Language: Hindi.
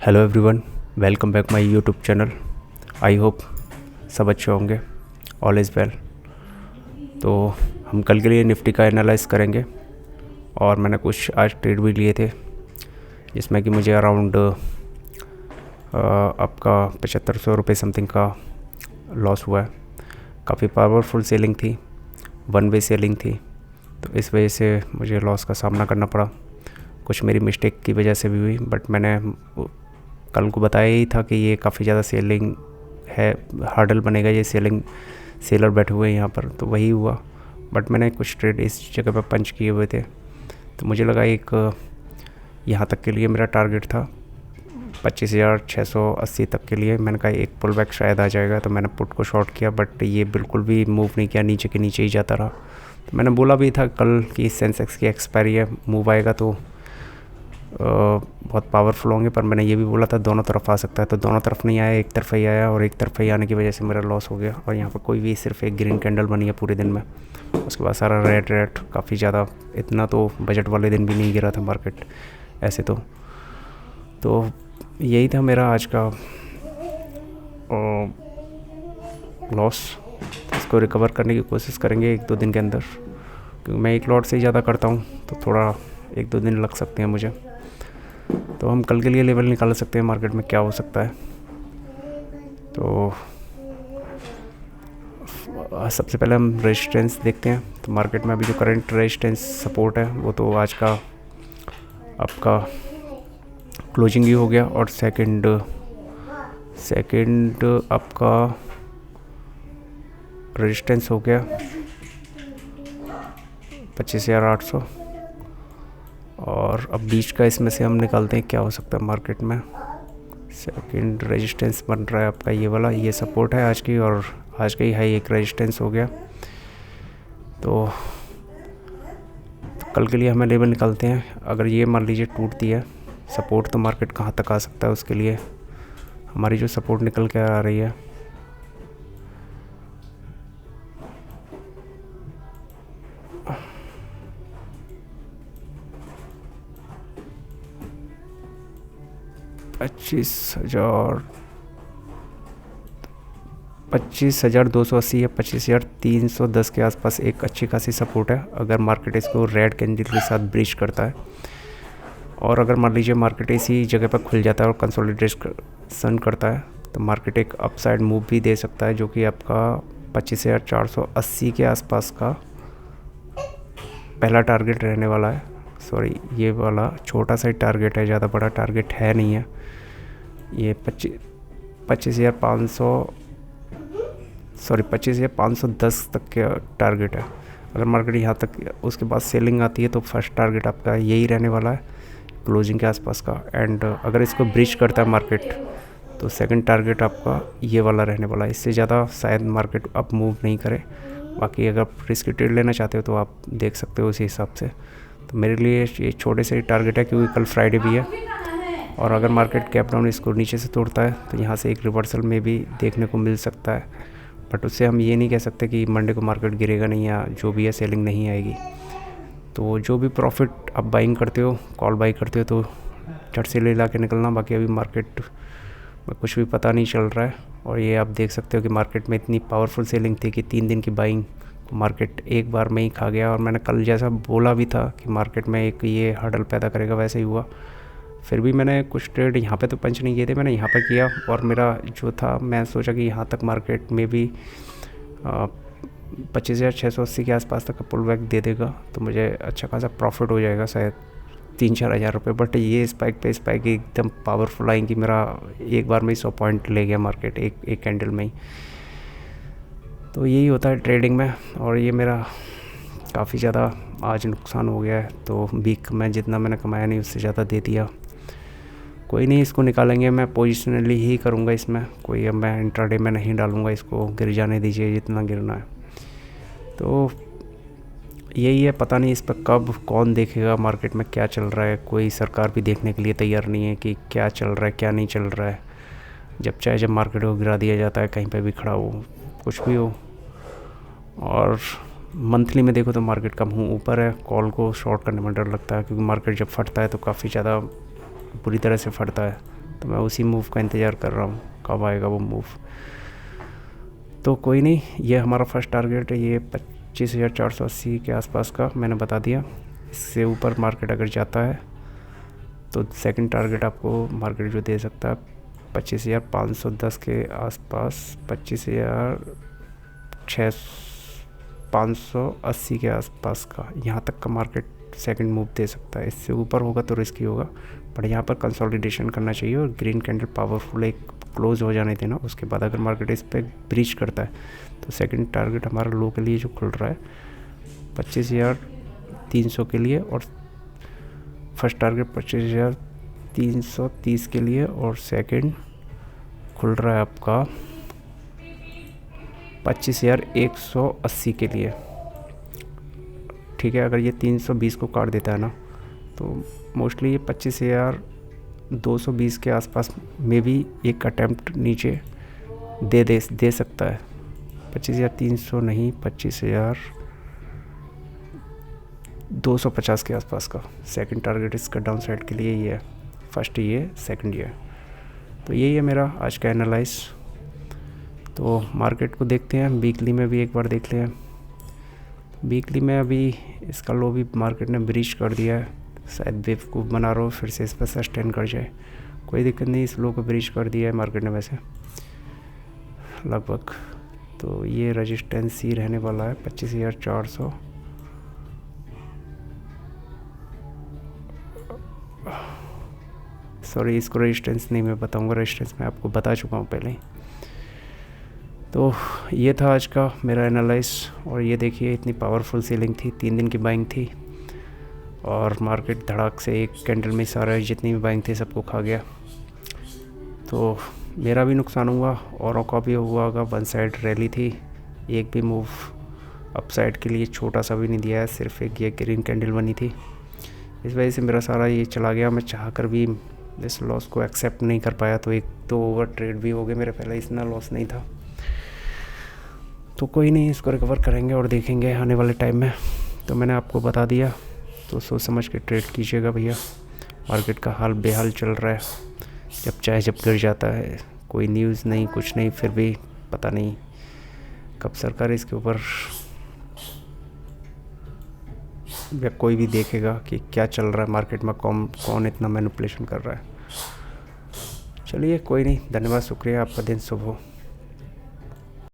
Hello everyone, welcome back my YouTube channel. I hope सब अच्छे होंगे, ऑल इज़ वेल। तो हम कल के लिए निफ्टी का एनालाइज करेंगे और मैंने कुछ आज ट्रेड भी लिए थे जिसमें कि मुझे अराउंड आपका 7500 रुपये समथिंग का लॉस हुआ है। काफ़ी पावरफुल सेलिंग थी, वन वे सेलिंग थी, तो इस वजह से मुझे लॉस का सामना करना पड़ा। कुछ मेरी मिस्टेक की वजह से भी हुई, बट मैंने कल को बताया ही था कि ये काफ़ी ज़्यादा सेलिंग है, हार्डल बनेगा, ये सेलर बैठे हुए हैं यहाँ पर, तो वही हुआ। बट मैंने कुछ ट्रेड इस जगह पर पंच किए हुए थे, तो मुझे लगा एक यहाँ तक के लिए मेरा टारगेट था 25,680 तक के लिए। मैंने कहा एक पुल बैक शायद आ जाएगा, तो मैंने पुट को शॉर्ट किया, बट ये बिल्कुल भी मूव नहीं किया, नीचे के नीचे ही जाता रहा। तो मैंने बोला भी था कल कि सेंसेक्स की एक्सपायरी है, मूव आएगा तो बहुत पावरफुल होंगे, पर मैंने ये भी बोला था दोनों तरफ आ सकता है, तो दोनों तरफ नहीं आया, एक तरफ ही आया, और एक तरफ ही आने की वजह से मेरा लॉस हो गया। और यहाँ पर कोई भी सिर्फ एक ग्रीन कैंडल बनी है पूरे दिन में, उसके बाद सारा रेड काफ़ी ज़्यादा, इतना तो बजट वाले दिन भी नहीं गिरा था मार्केट ऐसे। तो यही था मेरा आज का लॉस। इसको रिकवर करने की कोशिश करेंगे 1-2 दिन के अंदर, क्योंकि मैं एक लॉट से ही ज़्यादा करता हूँ, तो थोड़ा 1-2 दिन लग सकते हैं मुझे। तो हम कल के लिए लेवल निकाल सकते हैं मार्केट में क्या हो सकता है। तो सबसे पहले हम रेजिस्टेंस देखते हैं। तो मार्केट में अभी जो करंट रेजिस्टेंस सपोर्ट है वो तो आज का आपका क्लोजिंग ही हो गया, और सेकंड आपका रेजिस्टेंस हो गया 25,800। और अब बीच का इसमें से हम निकालते हैं क्या हो सकता है मार्केट में। सेकंड रेजिस्टेंस बन रहा है आपका ये वाला, ये सपोर्ट है आज की, और आज का ही हाई एक रेजिस्टेंस हो गया। तो कल के लिए हमें लेवल निकालते हैं। अगर ये मान लीजिए टूटती है सपोर्ट, तो मार्केट कहाँ तक आ सकता है, उसके लिए हमारी जो सपोर्ट निकल के आ रही है पच्चीस हज़ार 280 या 25,310 के आसपास एक अच्छी खासी सपोर्ट है, अगर मार्केट इसको रेड कैंडल के साथ ब्रीच करता है। और अगर मान लीजिए मार्केट इसी जगह पर खुल जाता है और कंसोलिडेशन करता है, तो मार्केट एक अपसाइड मूव भी दे सकता है, जो कि आपका 25,480 के आसपास का पहला टारगेट रहने वाला है। सॉरी, ये वाला छोटा सा ही टारगेट है, ज़्यादा बड़ा टारगेट है नहीं है। ये 25,510 तक के टारगेट है। अगर मार्केट यहाँ तक उसके बाद सेलिंग आती है, तो फर्स्ट टारगेट आपका यही रहने वाला है क्लोजिंग के आसपास का। एंड अगर इसको ब्रीच करता है मार्केट, तो सेकंड टारगेट आपका ये वाला रहने वाला है। इससे ज़्यादा शायद मार्केट अप मूव नहीं करे। बाकी अगर रिस्क ट्रेड लेना चाहते हो तो आप देख सकते हो उसी हिसाब से। तो मेरे लिए ये छोटे से टारगेट है, क्योंकि कल फ्राइडे भी है, और अगर मार्केट कैप डाउन इसको नीचे से तोड़ता है तो यहाँ से एक रिवर्सल में भी देखने को मिल सकता है। बट उससे हम ये नहीं कह सकते कि मंडे को मार्केट गिरेगा नहीं, या जो भी है सेलिंग नहीं आएगी। तो जो भी प्रॉफिट आप बाइंग करते हो, कॉल बाई करते हो, तो झट से ले ला के निकलना। बाकी अभी मार्केट में कुछ भी पता नहीं चल रहा है, और ये आप देख सकते हो कि मार्केट में इतनी पावरफुल सेलिंग थी कि 3 दिन की बाइंग मार्केट एक बार में ही खा गया। और मैंने कल जैसा बोला भी था कि मार्केट में एक ये हर्डल पैदा करेगा, वैसे ही हुआ। फिर भी मैंने कुछ ट्रेड यहाँ पे तो पंच नहीं किए थे, मैंने यहाँ पर किया, और मेरा जो था, मैं सोचा कि यहाँ तक मार्केट में भी 25,680 के आसपास तक का पुल बैक दे देगा, तो मुझे अच्छा खासा प्रॉफिट हो जाएगा, शायद 3-4 हज़ार रुपये। बट ये स्पाइक पे स्पाइक एकदम पावरफुल आई कि मेरा एक बार में ही 100 पॉइंट ले गया मार्केट एक कैंडल में ही। तो यही होता है ट्रेडिंग में, और ये मेरा काफ़ी ज़्यादा आज नुकसान हो गया है। तो वीक में जितना मैंने कमाया नहीं, उससे ज़्यादा दे दिया। कोई नहीं, इसको निकालेंगे। मैं पोजिशनली ही करूँगा इसमें, कोई अब मैं इंट्राडे में नहीं डालूँगा, इसको गिर जाने दीजिए जितना गिरना है। तो यही है, पता नहीं इस पर कब कौन देखेगा मार्केट में क्या चल रहा है। कोई सरकार भी देखने के लिए तैयार नहीं है कि क्या चल रहा है क्या नहीं चल रहा है। जब मार्केट को गिरा दिया जाता है, कहीं पे भी खड़ा हो, कुछ भी हो। और मंथली में देखो तो मार्केट कम ऊपर है। कॉल को शॉर्ट करने में डर लगता है, क्योंकि मार्केट जब फटता है तो काफ़ी ज़्यादा बुरी तरह से फटता है। तो मैं उसी मूव का इंतज़ार कर रहा हूँ, कब आएगा वो मूव। तो कोई नहीं, ये हमारा फर्स्ट टारगेट है, ये 25,480 के आसपास का मैंने बता दिया। इससे ऊपर मार्केट अगर जाता है तो सेकंड टारगेट आपको मार्केट जो दे सकता है 25,510 के आसपास, 25,580 के आसपास का, यहाँ तक का मार्केट सेकंड मूव दे सकता है। इससे ऊपर होगा तो रिस्की होगा, बट यहाँ पर कंसोलिडेशन करना चाहिए और ग्रीन कैंडल पावरफुल एक क्लोज हो जाने देना। उसके बाद अगर मार्केट इस पर ब्रीच करता है तो सेकंड टारगेट हमारा लो के लिए जो खुल रहा है 25,300 के लिए, और फर्स्ट टारगेट 25,330 के लिए, और सेकंड खुल रहा है आपका 25,180 के लिए। ठीक है, अगर ये 320 को काट देता है ना तो मोस्टली ये 25,220 के आसपास में भी एक अटैम्प्ट नीचे दे सकता है। 25,300 नहीं, 25,250 के आसपास का सेकंड टारगेट इसका डाउन साइड के लिए ये है। फर्स्ट ये, सेकंड ये। तो यही है मेरा आज का एनालाइज। तो मार्केट को देखते हैं, वीकली में भी एक बार देख लें। वीकली में अभी इसका लो भी मार्केट ने ब्रीच कर दिया है, शायद बेवकूफ़ बना रहा हो फिर से इस पर सस्टेन कर जाए, कोई दिक्कत नहीं। इस लो को ब्रीच कर दिया है मार्केट ने वैसे लगभग, तो ये रेजिस्टेंस ही रहने वाला है 25,400। सॉरी, इसको रेजिस्टेंस नहीं मैं बताऊंगा, रेजिस्टेंस मैं आपको बता चुका हूँ पहले ही। तो ये था आज का मेरा एनालाइज। और ये देखिए, इतनी पावरफुल सेलिंग थी, 3 दिन की बाइंग थी, और मार्केट धड़ाक से एक कैंडल में सारा जितनी भी बाइंग थी सबको खा गया। तो मेरा भी नुकसान हुआ, औरों का भी हुआ होगा। वन साइड रैली थी, एक भी मूव अपसाइड के लिए छोटा सा भी नहीं दिया है, सिर्फ एक ये ग्रीन कैंडल बनी थी। इस वजह से मेरा सारा ये चला गया। मैं चाह कर भी इस लॉस को एक्सेप्ट नहीं कर पाया, तो एक तो ओवर ट्रेड भी हो गए मेरे, पहले इतना लॉस नहीं था। तो कोई नहीं, इसको रिकवर करेंगे और देखेंगे आने वाले टाइम में। तो मैंने आपको बता दिया, तो सोच समझ के ट्रेड कीजिएगा भैया। मार्केट का हाल बेहाल चल रहा है, जब गिर जाता है, कोई न्यूज़ नहीं, कुछ नहीं, फिर भी पता नहीं कब सरकार इसके ऊपर या कोई भी देखेगा कि क्या चल रहा है मार्केट में, कौन इतना मैनिपुलेशन कर रहा है। चलिए कोई नहीं, धन्यवाद, शुक्रिया, आपका दिन शुभ हो।